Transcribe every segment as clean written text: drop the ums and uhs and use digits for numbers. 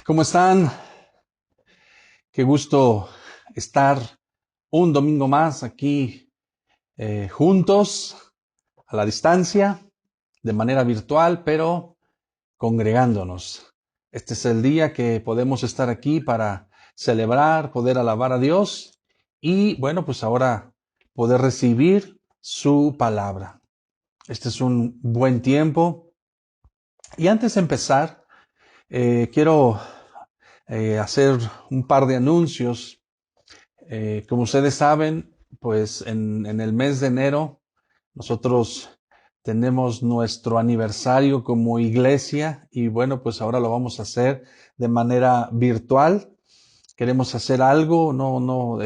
¿Cómo están? Qué gusto estar un domingo más aquí juntos, a la distancia, de manera virtual, pero congregándonos. Este es el día que podemos estar aquí para celebrar, poder alabar a Dios y, bueno, pues ahora poder recibir su palabra. Este es un buen tiempo. Y antes de empezar, quiero hacer un par de anuncios. Como ustedes saben, pues en el mes de enero nosotros tenemos nuestro aniversario como iglesia y bueno, pues ahora lo vamos a hacer de manera virtual. Queremos hacer algo, no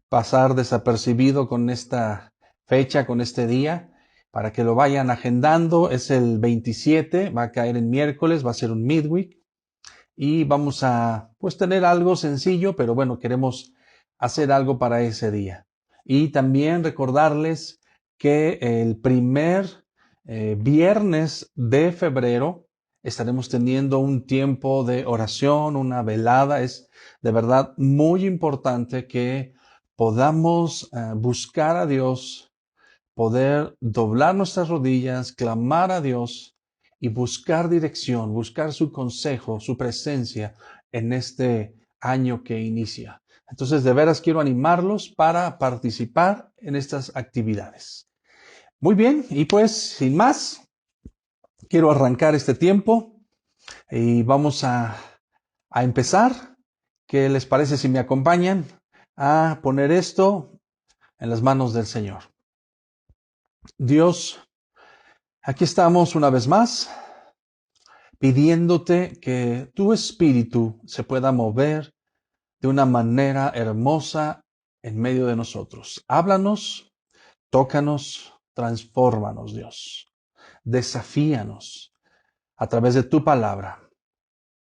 pasar desapercibido con esta fecha, con este día, para que lo vayan agendando. Es el 27, va a caer en miércoles, va a ser un midweek y vamos a pues tener algo sencillo, pero bueno, queremos hacer algo para ese día. Y también recordarles que el primer viernes de febrero estaremos teniendo un tiempo de oración, una velada. Es de verdad muy importante que podamos buscar a Dios, poder doblar nuestras rodillas, clamar a Dios y buscar dirección, buscar su consejo, su presencia en este año que inicia. Entonces, de veras quiero animarlos para participar en estas actividades. Muy bien, y pues, sin más, quiero arrancar este tiempo y vamos a empezar. ¿Qué les parece si me acompañan a poner esto en las manos del Señor? Dios, aquí estamos una vez más pidiéndote que tu espíritu se pueda mover de una manera hermosa en medio de nosotros. Háblanos, tócanos, transfórmanos, Dios. Desafíanos a través de tu palabra,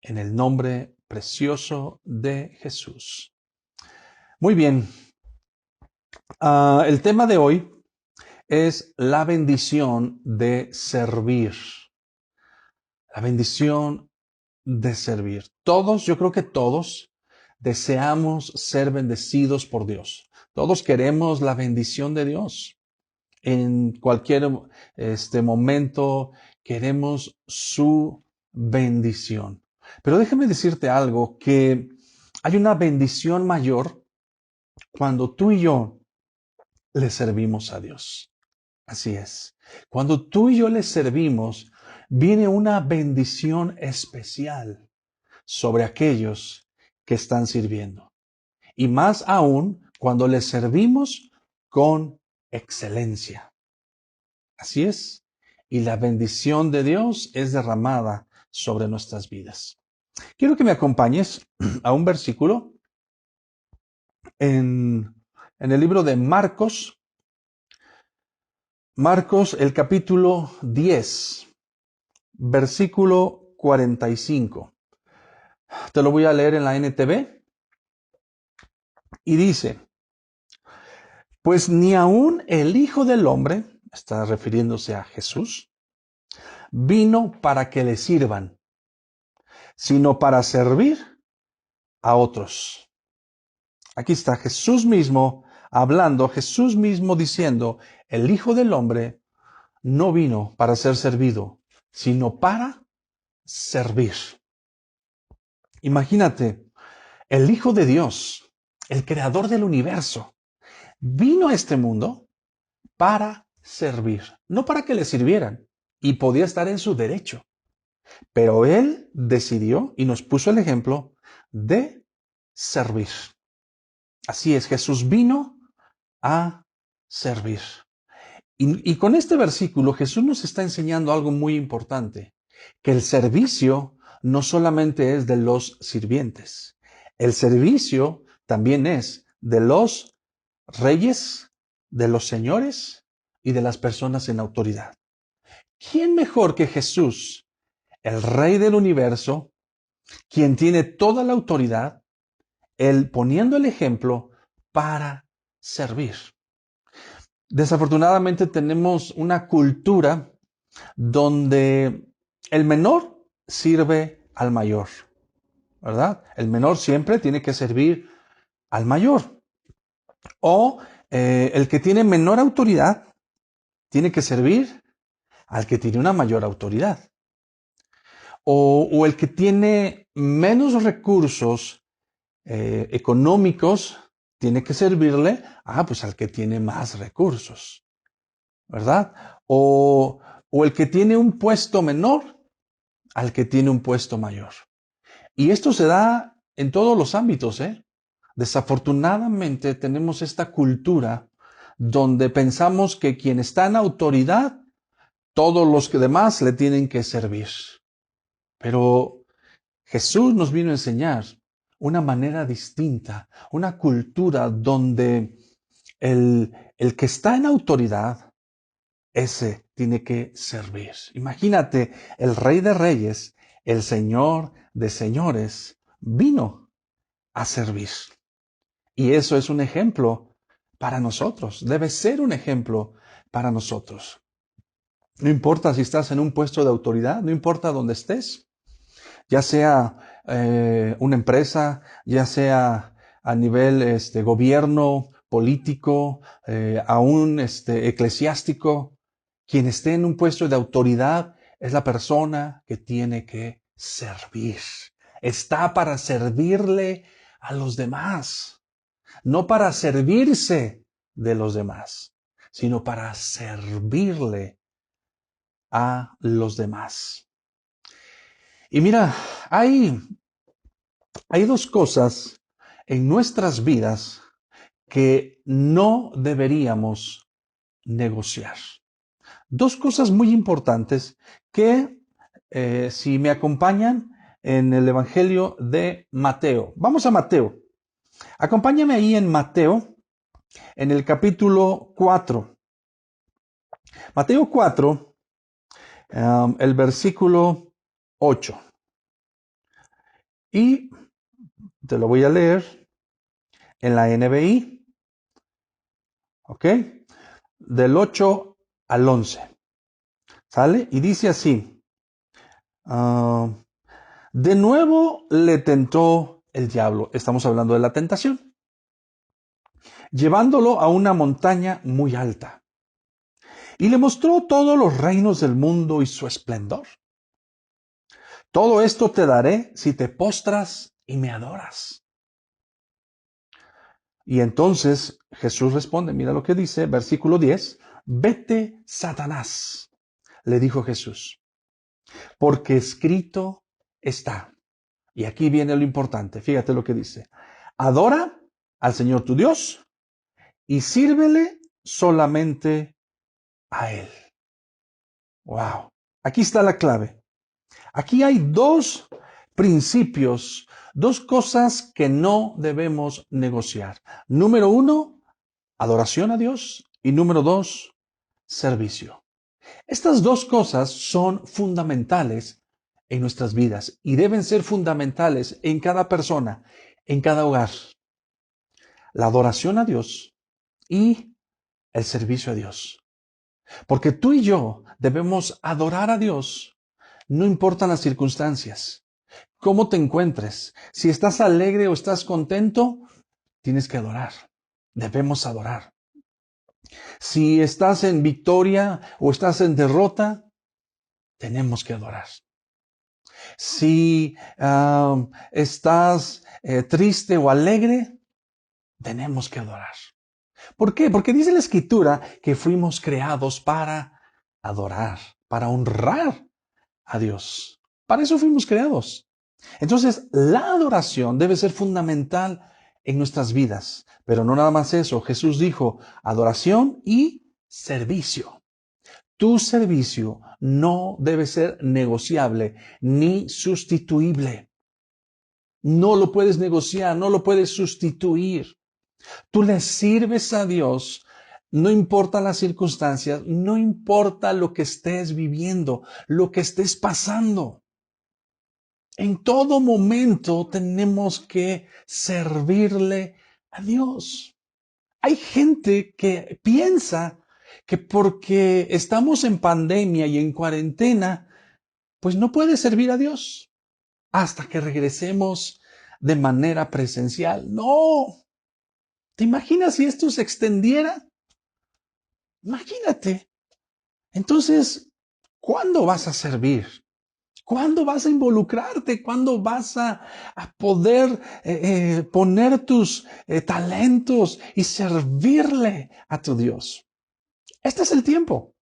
en el nombre precioso de Jesús. Muy bien, el tema de hoy es la bendición de servir. La bendición de servir. Todos, yo creo que todos deseamos ser bendecidos por Dios. Todos queremos la bendición de Dios. En cualquier momento queremos su bendición. Pero déjame decirte algo, que hay una bendición mayor cuando tú y yo le servimos a Dios. Así es. Cuando tú y yo le servimos, viene una bendición especial sobre aquellos que están sirviendo. Y más aún cuando les servimos con excelencia. Así es. Y la bendición de Dios es derramada sobre nuestras vidas. Quiero que me acompañes a un versículo en el libro de Marcos. Marcos, el capítulo 10, versículo 45. Te lo voy a leer en la NTV. Y dice: pues ni aun el Hijo del Hombre, está refiriéndose a Jesús, vino para que le sirvan, sino para servir a otros. Aquí está Jesús mismo hablando, Jesús mismo diciendo: el Hijo del Hombre no vino para ser servido, sino para servir. Imagínate, el Hijo de Dios, el creador del universo, vino a este mundo para servir, no para que le sirvieran, y podía estar en su derecho. Pero Él decidió y nos puso el ejemplo de servir. Así es, Jesús vino a servir. Y con este versículo Jesús nos está enseñando algo muy importante, que el servicio no solamente es de los sirvientes, el servicio también es de los reyes, de los señores y de las personas en autoridad. ¿Quién mejor que Jesús, el Rey del universo, quien tiene toda la autoridad, él poniendo el ejemplo para servir? Desafortunadamente tenemos una cultura donde el menor sirve al mayor ¿verdad? El menor siempre tiene que servir al mayor. O el que tiene menor autoridad tiene que servir al que tiene una mayor autoridad. O el que tiene menos recursos económicos tiene que servirle pues al que tiene más recursos, ¿verdad? O el que tiene un puesto menor al que tiene un puesto mayor. Y esto se da en todos los ámbitos, ¿eh? Desafortunadamente tenemos esta cultura donde pensamos que quien está en autoridad, todos los que demás le tienen que servir. Pero Jesús nos vino a enseñar una manera distinta, una cultura donde el que está en autoridad, ese tiene que servir. Imagínate, el Rey de Reyes, el Señor de Señores, vino a servir. Y eso es un ejemplo para nosotros, debe ser un ejemplo para nosotros. No importa si estás en un puesto de autoridad, no importa dónde estés, ya sea una empresa, ya sea a nivel gobierno, político, aún eclesiástico, quien esté en un puesto de autoridad es la persona que tiene que servir. Está para servirle a los demás, no para servirse de los demás, sino para servirle a los demás. Y mira, hay dos cosas en nuestras vidas que no deberíamos negociar. Dos cosas muy importantes que, si me acompañan en el Evangelio de Mateo. Vamos a Mateo. Acompáñame ahí en Mateo, en el capítulo 4. Mateo 4, el versículo 8. Y te lo voy a leer en la NBI. ¿Ok? Del 8 al 11. ¿Sale? Y dice así. De nuevo le tentó el diablo. Estamos hablando de la tentación. Llevándolo a una montaña muy alta. Y le mostró todos los reinos del mundo y su esplendor. Todo esto te daré si te postras y me adoras. Y entonces Jesús responde, mira lo que dice, versículo 10. Vete, Satanás, le dijo Jesús, porque escrito está. Y aquí viene lo importante, fíjate lo que dice. Adora al Señor tu Dios y sírvele solamente a Él. Wow, aquí está la clave. Aquí hay dos principios, dos cosas que no debemos negociar. Número uno, adoración a Dios. Y número dos, servicio. Estas dos cosas son fundamentales en nuestras vidas y deben ser fundamentales en cada persona, en cada hogar. La adoración a Dios y el servicio a Dios. Porque tú y yo debemos adorar a Dios, no importan las circunstancias. ¿Cómo te encuentres? Si estás alegre o estás contento, tienes que adorar. Debemos adorar. Si estás en victoria o estás en derrota, tenemos que adorar. Si estás triste o alegre, tenemos que adorar. ¿Por qué? Porque dice la Escritura que fuimos creados para adorar, para honrar a Dios. Para eso fuimos creados. Entonces, la adoración debe ser fundamental en nuestras vidas. Pero no nada más eso. Jesús dijo adoración y servicio. Tu servicio no debe ser negociable ni sustituible. No lo puedes negociar, no lo puedes sustituir. Tú le sirves a Dios, no importa las circunstancias, no importa lo que estés viviendo, lo que estés pasando. En todo momento tenemos que servirle a Dios. Hay gente que piensa que porque estamos en pandemia y en cuarentena, pues no puede servir a Dios. hasta que regresemos de manera presencial. No. ¿Te imaginas si esto se extendiera? Imagínate. Entonces, ¿cuándo vas a servir? ¿Cuándo vas a involucrarte? ¿Cuándo vas a poder poner tus talentos y servirle a tu Dios? Este es el tiempo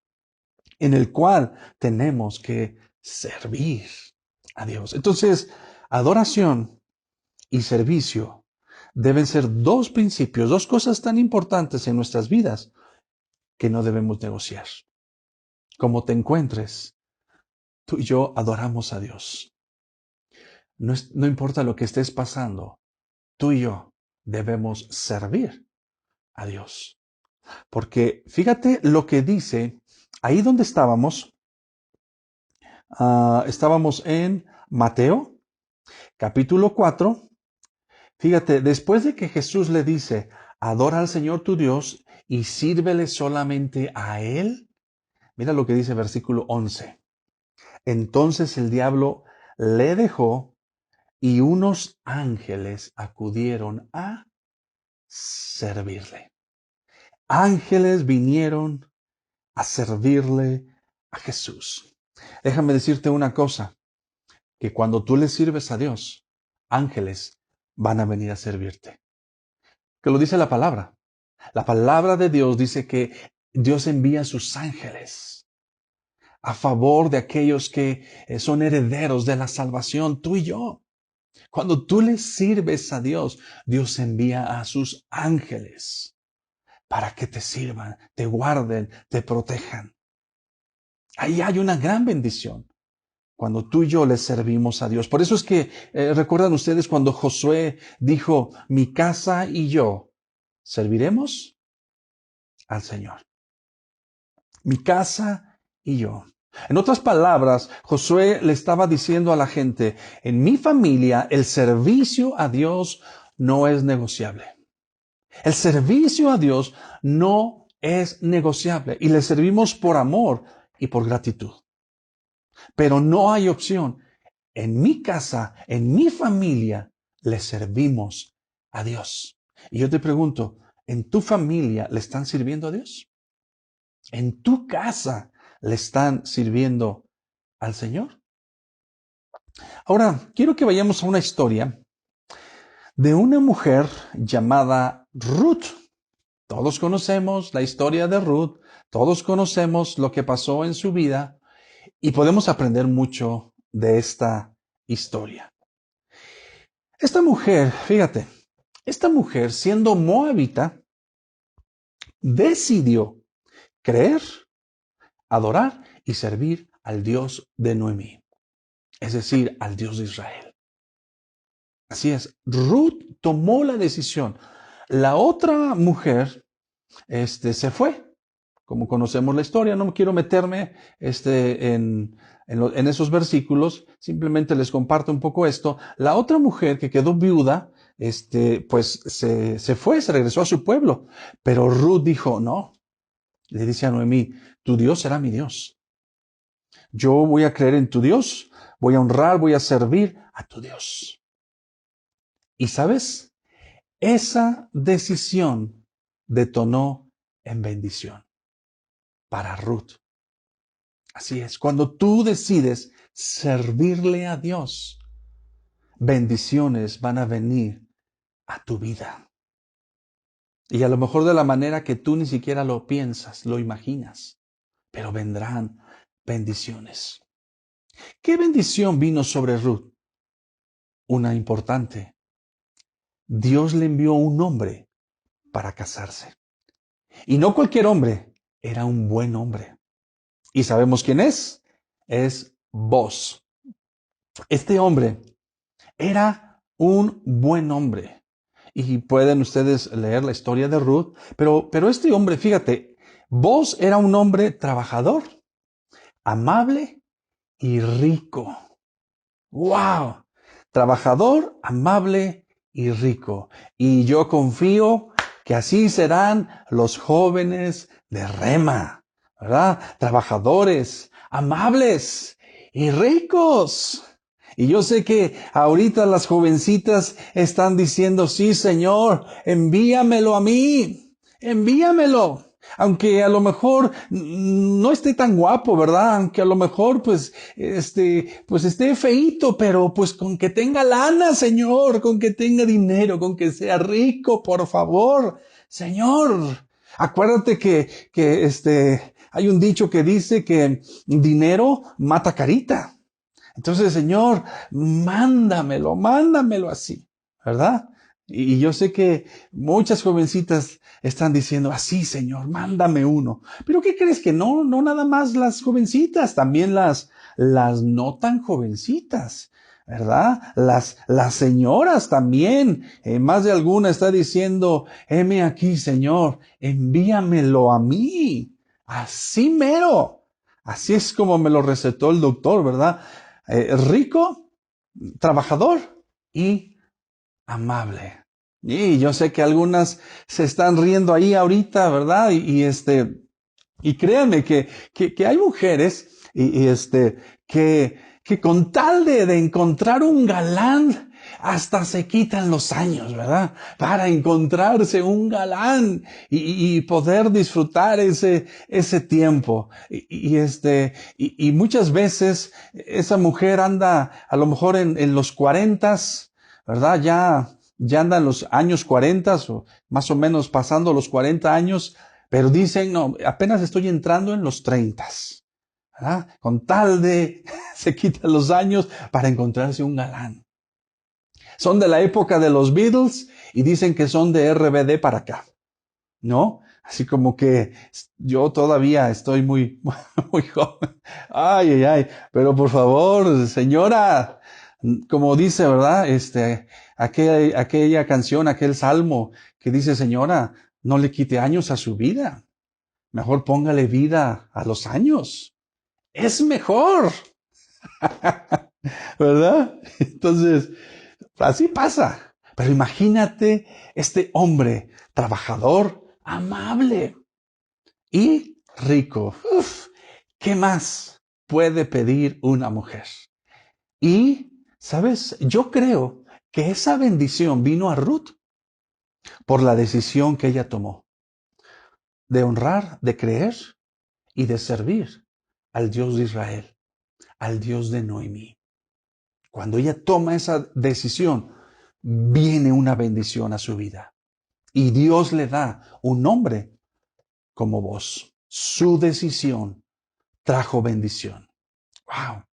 en el cual tenemos que servir a Dios. Entonces, adoración y servicio deben ser dos principios, dos cosas tan importantes en nuestras vidas que no debemos negociar. Como te encuentres, tú y yo adoramos a Dios. No importa lo que estés pasando, tú y yo debemos servir a Dios. Porque fíjate lo que dice, ahí donde estábamos, estábamos en Mateo, capítulo 4. Fíjate, después de que Jesús le dice, adora al Señor tu Dios y sírvele solamente a Él, mira lo que dice versículo 11. Entonces el diablo le dejó y unos ángeles acudieron a servirle. Ángeles vinieron a servirle a Jesús. Déjame decirte una cosa, que cuando tú le sirves a Dios, ángeles van a venir a servirte. Que lo dice la palabra. La palabra de Dios dice que Dios envía a sus ángeles a favor de aquellos que son herederos de la salvación, tú y yo. Cuando tú le sirves a Dios, Dios envía a sus ángeles para que te sirvan, te guarden, te protejan. Ahí hay una gran bendición cuando tú y yo le servimos a Dios. Por eso es que recuerdan ustedes cuando Josué dijo, mi casa y yo serviremos al Señor. Mi casa y yo. En otras palabras, Josué le estaba diciendo a la gente, en mi familia el servicio a Dios no es negociable. El servicio a Dios no es negociable y le servimos por amor y por gratitud. Pero no hay opción. En mi casa, en mi familia, le servimos a Dios. Y yo te pregunto, ¿en tu familia le están sirviendo a Dios? ¿En tu casa le están sirviendo al Señor? Ahora, quiero que vayamos a una historia de una mujer llamada Ruth. Todos conocemos la historia de Ruth, todos conocemos lo que pasó en su vida y podemos aprender mucho de esta historia. Esta mujer, fíjate, esta mujer siendo moabita, decidió creer, adorar y servir al Dios de Noemí, es decir, al Dios de Israel. Así es, Ruth tomó la decisión. La otra mujer se fue. Como conocemos la historia, no quiero meterme en esos versículos, simplemente les comparto un poco esto. La otra mujer que quedó viuda, pues se fue, se regresó a su pueblo. Pero Ruth dijo, no, le dice a Noemí, tu Dios será mi Dios. Yo voy a creer en tu Dios, voy a honrar, voy a servir a tu Dios. Y sabes, esa decisión detonó en bendición para Ruth. Así es, cuando tú decides servirle a Dios, bendiciones van a venir a tu vida. Y a lo mejor de la manera que tú ni siquiera lo piensas, lo imaginas, pero vendrán bendiciones. ¿Qué bendición vino sobre Ruth? Una importante. Dios le envió un hombre para casarse. Y no cualquier hombre, era un buen hombre. ¿Y sabemos quién es? Es Boaz. Este hombre era un buen hombre. Y pueden ustedes leer la historia de Ruth. Pero este hombre, fíjate, Boaz era un hombre trabajador, amable y rico. ¡Wow! Trabajador, amable y rico. Y yo confío que así serán los jóvenes de Rema, ¿verdad? Trabajadores, amables y ricos. Y yo sé que ahorita las jovencitas están diciendo, sí, Señor, envíamelo a mí, envíamelo. Aunque a lo mejor no esté tan guapo, ¿verdad? Aunque a lo mejor pues esté feíto, pero pues con que tenga lana, Señor, con que tenga dinero, con que sea rico, por favor, Señor. Acuérdate que hay un dicho que dice que dinero mata carita. Entonces, Señor, mándamelo así, ¿verdad? Y yo sé que muchas jovencitas están diciendo, así, Señor, mándame uno. Pero ¿qué crees? Que no nada más las jovencitas, también las no tan jovencitas, ¿verdad? Las señoras también. Más de alguna está diciendo, heme aquí, Señor, envíamelo a mí. Así mero. Así es como me lo recetó el doctor, ¿verdad? Rico, trabajador y amable. Y yo sé que algunas se están riendo ahí ahorita, ¿verdad? Y créanme que hay mujeres que con tal de encontrar un galán, hasta se quitan los años, ¿verdad? Para encontrarse un galán y poder disfrutar ese tiempo. Y muchas veces esa mujer anda a lo mejor en los 40, ¿verdad? Ya anda en los años 40 o más o menos pasando los 40 años, pero dicen, no, apenas estoy entrando en los 30, ¿verdad? Con tal de se quitan los años para encontrarse un galán. Son de la época de los Beatles y dicen que son de RBD para acá, ¿no? Así como que yo todavía estoy muy, muy joven. Ay, ay, ay. Pero por favor, señora, como dice, ¿verdad? Aquella canción, aquel salmo que dice, señora, no le quite años a su vida. Mejor póngale vida a los años. Es mejor, ¿verdad? Entonces, así pasa. Pero imagínate este hombre trabajador, amable y rico. Uf, ¿qué más puede pedir una mujer? Y, ¿sabes? Yo creo que esa bendición vino a Ruth por la decisión que ella tomó de honrar, de creer y de servir al Dios de Israel, al Dios de Noemí. Cuando ella toma esa decisión, viene una bendición a su vida. Y Dios le da un nombre como vos. Su decisión trajo bendición. Wow.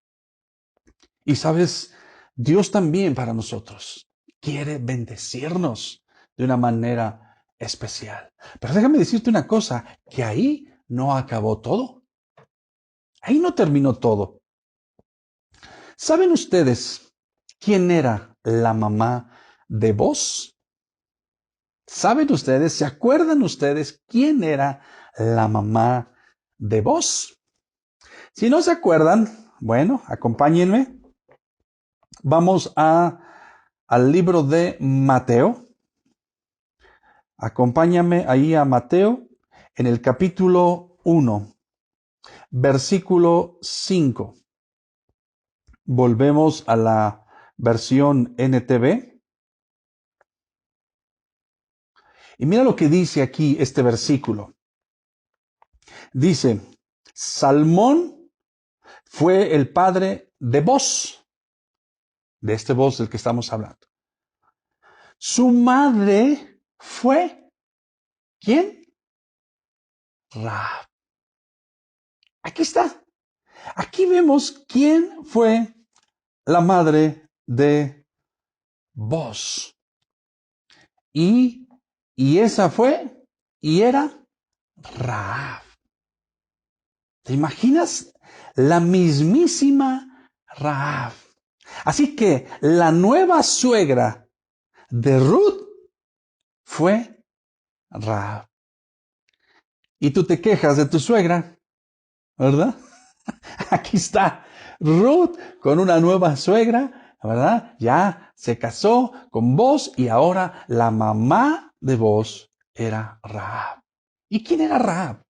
Y sabes, Dios también para nosotros quiere bendecirnos de una manera especial. Pero déjame decirte una cosa, que ahí no acabó todo. Ahí no terminó todo. ¿Saben ustedes quién era la mamá de vos? ¿Saben ustedes, se acuerdan ustedes quién era la mamá de vos? Si no se acuerdan, bueno, acompáñenme. Vamos al libro de Mateo. Acompáñame ahí a Mateo en el capítulo 1, versículo 5. Volvemos a la versión NTV. Y mira lo que dice aquí este versículo. Dice, Salmón fue el padre de Boz, de este Boz del que estamos hablando. Su madre fue, ¿quién? Rahab. Aquí está. Aquí vemos quién fue la madre de Boz. Y esa fue, y era Rahab. ¿Te imaginas? La mismísima Rahab. Así que la nueva suegra de Ruth fue Rahab. Y tú te quejas de tu suegra, ¿verdad? Aquí está Ruth con una nueva suegra, ¿verdad? Ya se casó con Boz y ahora la mamá de Boz era Rahab. ¿Y quién era Rahab?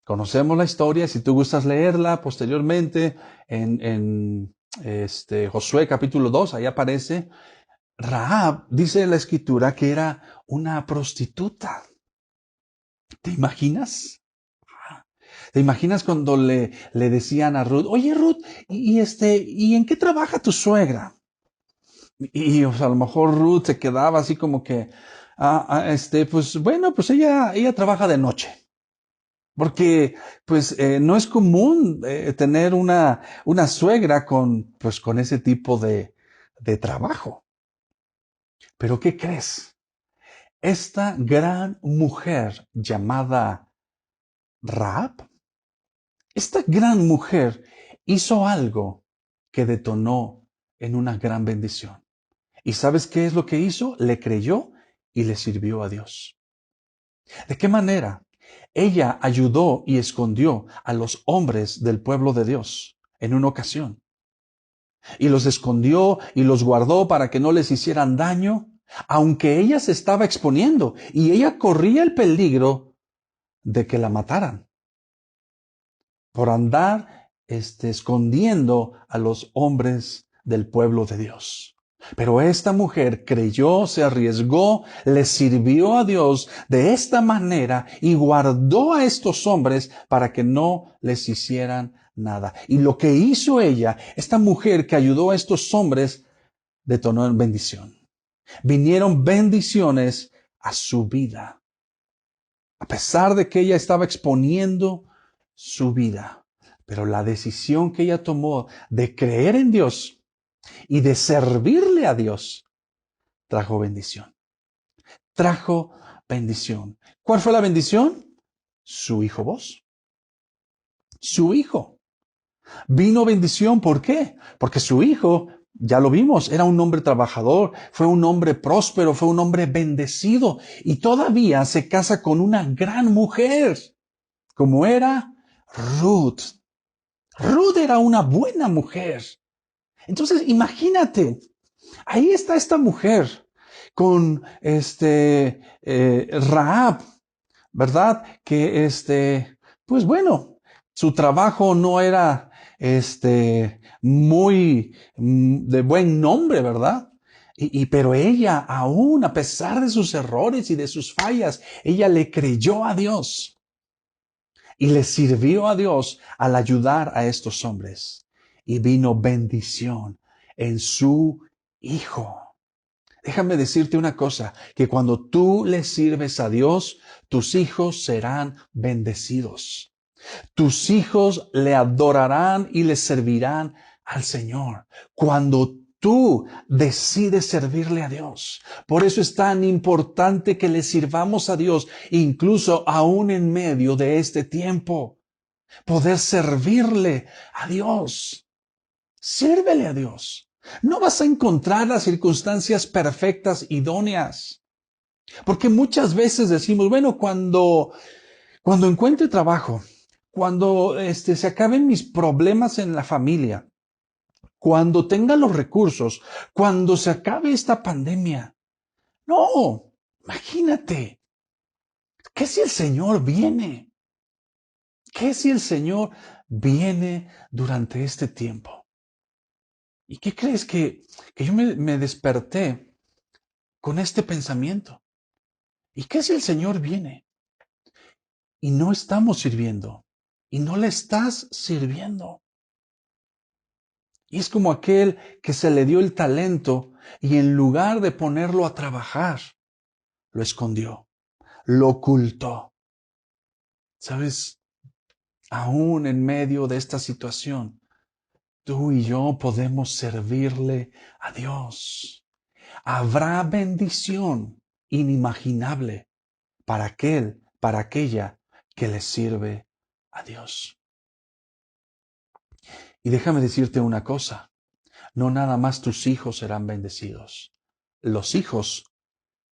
Conocemos la historia, si tú gustas leerla posteriormente Josué capítulo 2, ahí aparece, Rahab, dice la escritura, que era una prostituta. ¿Te imaginas? ¿Te imaginas cuando le decían a Ruth, oye Ruth, ¿y en qué trabaja tu suegra? Y o sea, a lo mejor Ruth se quedaba así como que, pues bueno, pues ella trabaja de noche. Porque, pues, no es común tener una suegra con ese tipo de trabajo. Pero, ¿qué crees? Esta gran mujer llamada Rahab, esta gran mujer hizo algo que detonó en una gran bendición. ¿Y sabes qué es lo que hizo? Le creyó y le sirvió a Dios. ¿De qué manera? Ella ayudó y escondió a los hombres del pueblo de Dios en una ocasión. Y los escondió y los guardó para que no les hicieran daño, aunque ella se estaba exponiendo y ella corría el peligro de que la mataran por andar escondiendo a los hombres del pueblo de Dios. Pero esta mujer creyó, se arriesgó, le sirvió a Dios de esta manera y guardó a estos hombres para que no les hicieran nada. Y lo que hizo ella, esta mujer que ayudó a estos hombres, detonó en bendición. Vinieron bendiciones a su vida. A pesar de que ella estaba exponiendo su vida. Pero la decisión que ella tomó de creer en Dios y de servirle a Dios trajo bendición. Trajo bendición. ¿Cuál fue la bendición? Su hijo vos. Su hijo. Vino bendición, ¿por qué? Porque su hijo, ya lo vimos, era un hombre trabajador, fue un hombre próspero, fue un hombre bendecido y todavía se casa con una gran mujer, como era Ruth. Ruth era una buena mujer. Entonces, imagínate, ahí está esta mujer con Rahab, ¿verdad? Que pues bueno, su trabajo no era muy de buen nombre, ¿verdad? Pero ella, aún a pesar de sus errores y de sus fallas, ella le creyó a Dios y le sirvió a Dios al ayudar a estos hombres. Y vino bendición en su hijo. Déjame decirte una cosa, que cuando tú le sirves a Dios, tus hijos serán bendecidos. Tus hijos le adorarán y le servirán al Señor. Cuando tú decides servirle a Dios. Por eso es tan importante que le sirvamos a Dios, incluso aún en medio de este tiempo. Poder servirle a Dios. Sírvele a Dios. No vas a encontrar las circunstancias perfectas, idóneas. Porque muchas veces decimos, bueno, cuando encuentre trabajo, cuando se acaben mis problemas en la familia, cuando tenga los recursos, cuando se acabe esta pandemia. No, imagínate, ¿qué si el Señor viene? ¿Qué si el Señor viene durante este tiempo? ¿Y qué crees que yo me desperté con este pensamiento? ¿Y qué si el Señor viene y no estamos sirviendo? Y no le estás sirviendo. Y es como aquel que se le dio el talento y en lugar de ponerlo a trabajar, lo escondió, lo ocultó. ¿Sabes? Aún en medio de esta situación, tú y yo podemos servirle a Dios. Habrá bendición inimaginable para para aquella que le sirve a Dios. Y déjame decirte una cosa, no nada más tus hijos serán bendecidos, los hijos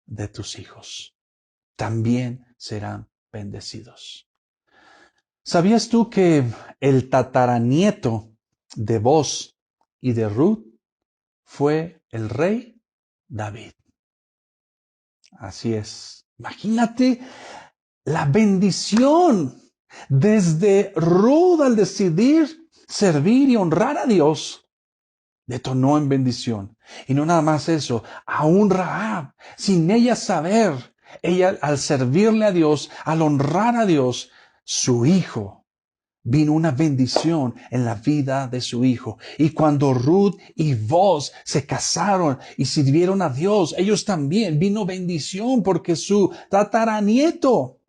de tus hijos también serán bendecidos. ¿Sabías tú que el tataranieto de Boz y de Ruth fue el rey David? Así es. Imagínate la bendición desde Ruth al decidir servir y honrar a Dios detonó en bendición. Y no nada más eso, aún Rahab, sin ella saber, ella al servirle a Dios, al honrar a Dios, su hijo, vino una bendición en la vida de su hijo. Y cuando Ruth y Boaz se casaron y sirvieron a Dios, ellos también vino bendición porque su tataranieto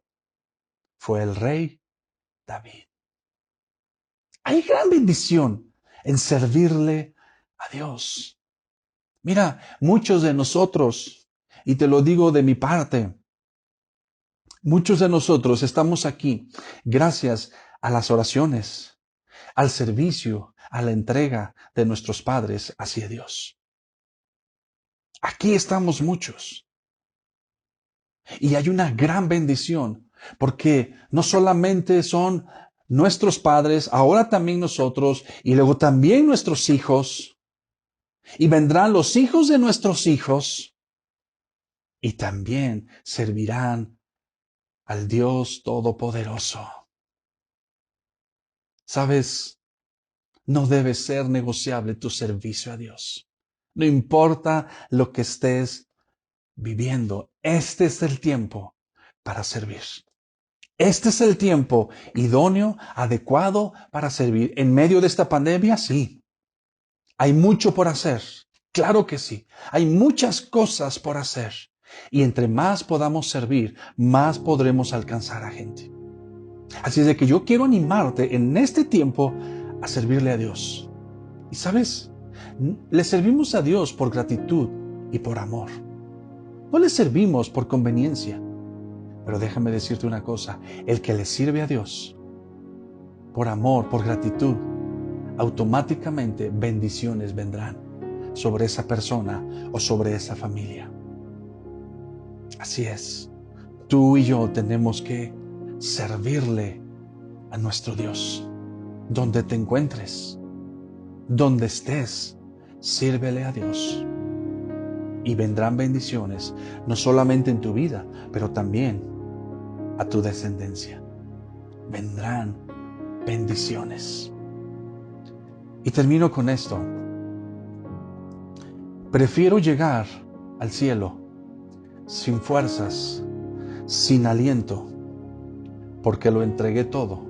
fue el rey David. Hay gran bendición en servirle a Dios. Mira, muchos de nosotros, y te lo digo de mi parte, muchos de nosotros estamos aquí gracias a las oraciones, al servicio, a la entrega de nuestros padres hacia Dios. Aquí estamos muchos. Y hay una gran bendición, porque no solamente son nuestros padres, ahora también nosotros, y luego también nuestros hijos, y vendrán los hijos de nuestros hijos, y también servirán al Dios Todopoderoso. ¿Sabes? No debe ser negociable tu servicio a Dios. No importa lo que estés viviendo, este es el tiempo para servir. Este es el tiempo idóneo, adecuado para servir. En medio de esta pandemia, sí. Hay mucho por hacer. Claro que sí. Hay muchas cosas por hacer. Y entre más podamos servir, más podremos alcanzar a gente. Así es de que yo quiero animarte en este tiempo a servirle a Dios. Y sabes, le servimos a Dios por gratitud y por amor. No le servimos por conveniencia. Pero déjame decirte una cosa, el que le sirve a Dios por amor, por gratitud, automáticamente bendiciones vendrán sobre esa persona o sobre esa familia. Así es, tú y yo tenemos que servirle a nuestro Dios. Donde te encuentres, donde estés, sírvele a Dios. Y vendrán bendiciones, no solamente en tu vida, pero también a tu descendencia. Vendrán bendiciones. Y termino con esto. Prefiero llegar al cielo sin fuerzas, sin aliento, porque lo entregué todo,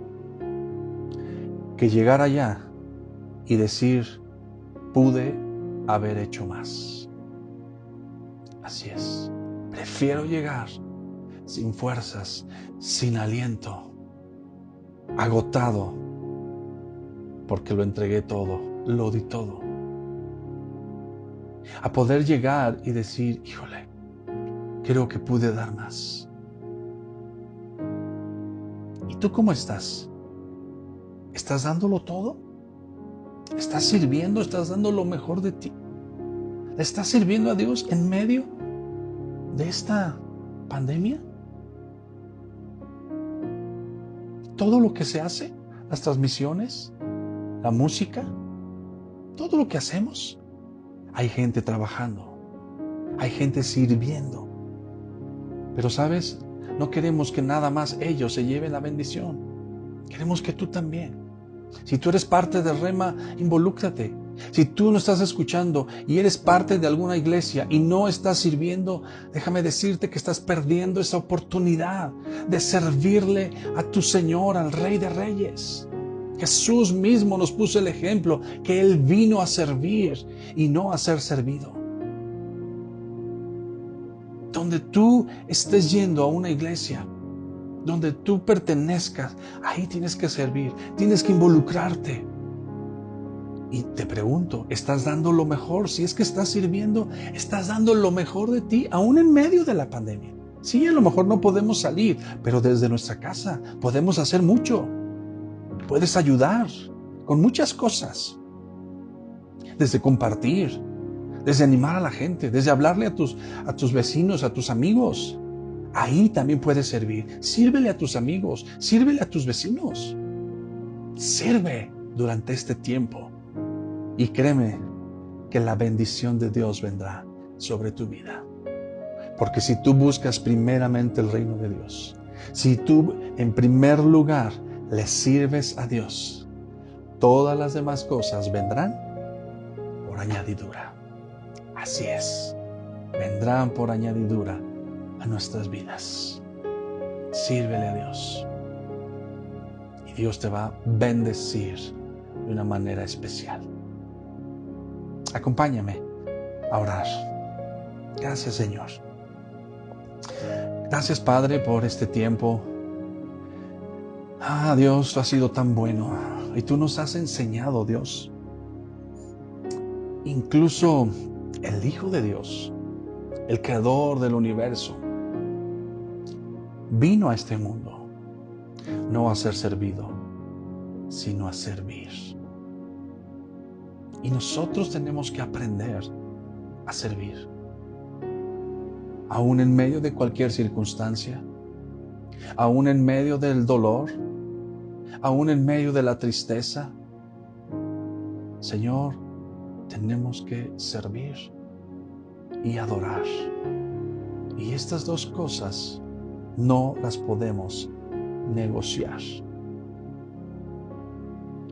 que llegar allá y decir, pude haber hecho más. Así es. Prefiero llegar sin fuerzas, sin aliento, agotado, porque lo entregué todo, lo di todo. A poder llegar y decir, híjole, creo que pude dar más. ¿Y tú cómo estás? ¿Estás dándolo todo? ¿Estás sirviendo? ¿Estás dando lo mejor de ti? ¿Le estás sirviendo a Dios en medio de esta pandemia? Todo lo que se hace, las transmisiones, la música, todo lo que hacemos, hay gente trabajando, hay gente sirviendo. Pero ¿sabes? No queremos que nada más ellos se lleven la bendición. Queremos que tú también. Si tú eres parte de Rema, involúcrate. Si tú no estás escuchando y eres parte de alguna iglesia y no estás sirviendo, déjame decirte que estás perdiendo esa oportunidad de servirle a tu Señor, al Rey de Reyes. Jesús mismo nos puso el ejemplo que Él vino a servir y no a ser servido. Donde tú estés yendo a una iglesia, donde tú pertenezcas, ahí tienes que servir, tienes que involucrarte. Y te pregunto, ¿estás dando lo mejor? Si es que estás sirviendo, ¿estás dando lo mejor de ti, aún en medio de la pandemia? Sí, a lo mejor no podemos salir, pero desde nuestra casa podemos hacer mucho. Puedes ayudar con muchas cosas. Desde compartir, desde animar a la gente, desde hablarle a tus vecinos, a tus amigos. Ahí también puedes servir. Sírvele a tus amigos, sírvele a tus vecinos. Sirve durante este tiempo. Y créeme que la bendición de Dios vendrá sobre tu vida. Porque si tú buscas primeramente el reino de Dios, si tú en primer lugar le sirves a Dios, todas las demás cosas vendrán por añadidura. Así es, vendrán por añadidura a nuestras vidas. Sírvele a Dios y Dios te va a bendecir de una manera especial. Acompáñame a orar. Gracias, Señor. Gracias, Padre, por este tiempo. Dios, tú has sido tan bueno y tú nos has enseñado, Dios. Incluso el Hijo de Dios, el Creador del universo, vino a este mundo no a ser servido, sino a servir. Y nosotros tenemos que aprender a servir. Aún en medio de cualquier circunstancia, aún en medio del dolor, aún en medio de la tristeza, Señor, tenemos que servir y adorar. Y estas dos cosas no las podemos negociar.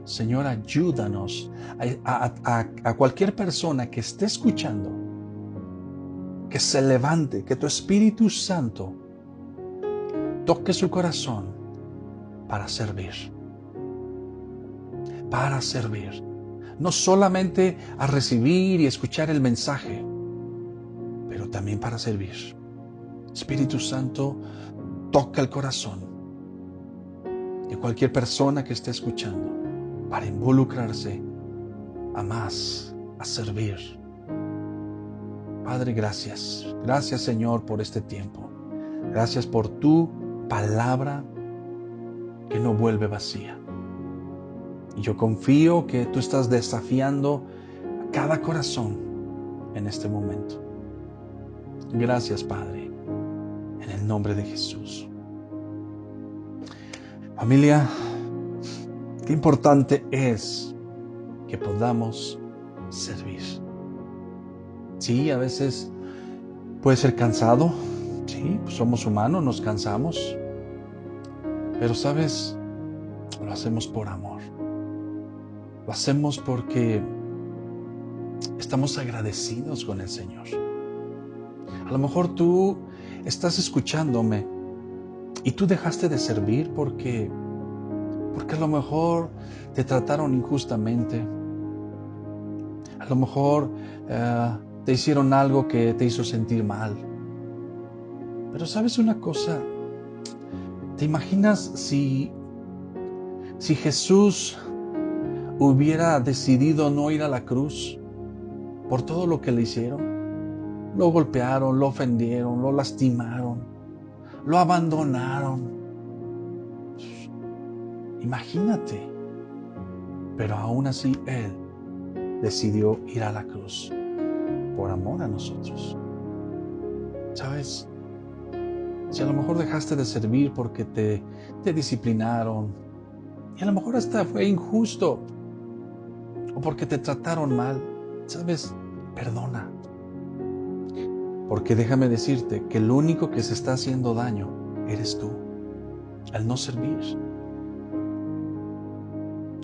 Señor, ayúdanos a cualquier persona que esté escuchando, que se levante, que tu Espíritu Santo toque su corazón para servir. Para servir. No solamente a recibir y escuchar el mensaje, pero también para servir. Espíritu Santo, toca el corazón de cualquier persona que esté escuchando para involucrarse a más, a servir. Padre, gracias. Gracias, Señor, por este tiempo. Gracias por tu palabra que no vuelve vacía. Y yo confío que tú estás desafiando a cada corazón en este momento. Gracias, Padre, en el nombre de Jesús. Familia, qué importante es que podamos servir. Sí, a veces puede ser cansado. Sí, pues somos humanos, nos cansamos. Pero, ¿sabes? Lo hacemos por amor. Lo hacemos porque estamos agradecidos con el Señor. A lo mejor tú estás escuchándome y tú dejaste de servir porque a lo mejor te trataron injustamente. A lo mejor te hicieron algo que te hizo sentir mal. Pero ¿sabes una cosa? ¿Te imaginas si Jesús hubiera decidido no ir a la cruz por todo lo que le hicieron? Lo golpearon, lo ofendieron, lo lastimaron, lo abandonaron. Imagínate. Pero aún así Él decidió ir a la cruz por amor a nosotros. ¿Sabes? Si a lo mejor dejaste de servir porque te disciplinaron, y a lo mejor hasta fue injusto, o porque te trataron mal, ¿sabes? Perdona. Porque déjame decirte que el único que se está haciendo daño eres tú, al no servir.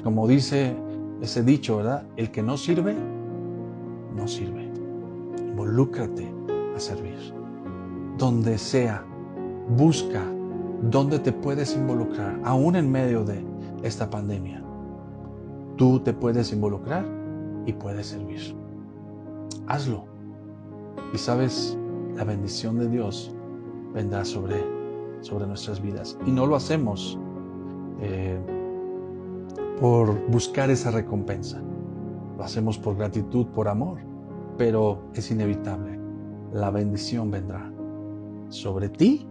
Como dice ese dicho, ¿verdad? El que no sirve, no sirve. Involúcrate a servir. Donde sea, busca dónde te puedes involucrar, aún en medio de esta pandemia. Tú te puedes involucrar y puedes servir. Hazlo. Y sabes, la bendición de Dios vendrá sobre nuestras vidas. Y no lo hacemos por buscar esa recompensa. Lo hacemos por gratitud, por amor. Pero es inevitable. La bendición vendrá sobre ti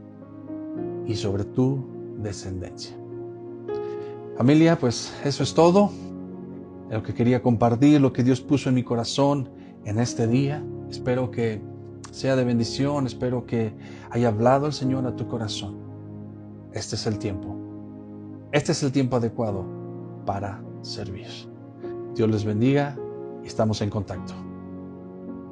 y sobre tu descendencia. Familia, pues eso es todo. Lo que quería compartir, lo que Dios puso en mi corazón en este día. Espero que sea de bendición, espero que haya hablado el Señor a tu corazón. Este es el tiempo. Este es el tiempo adecuado para servir. Dios les bendiga y estamos en contacto.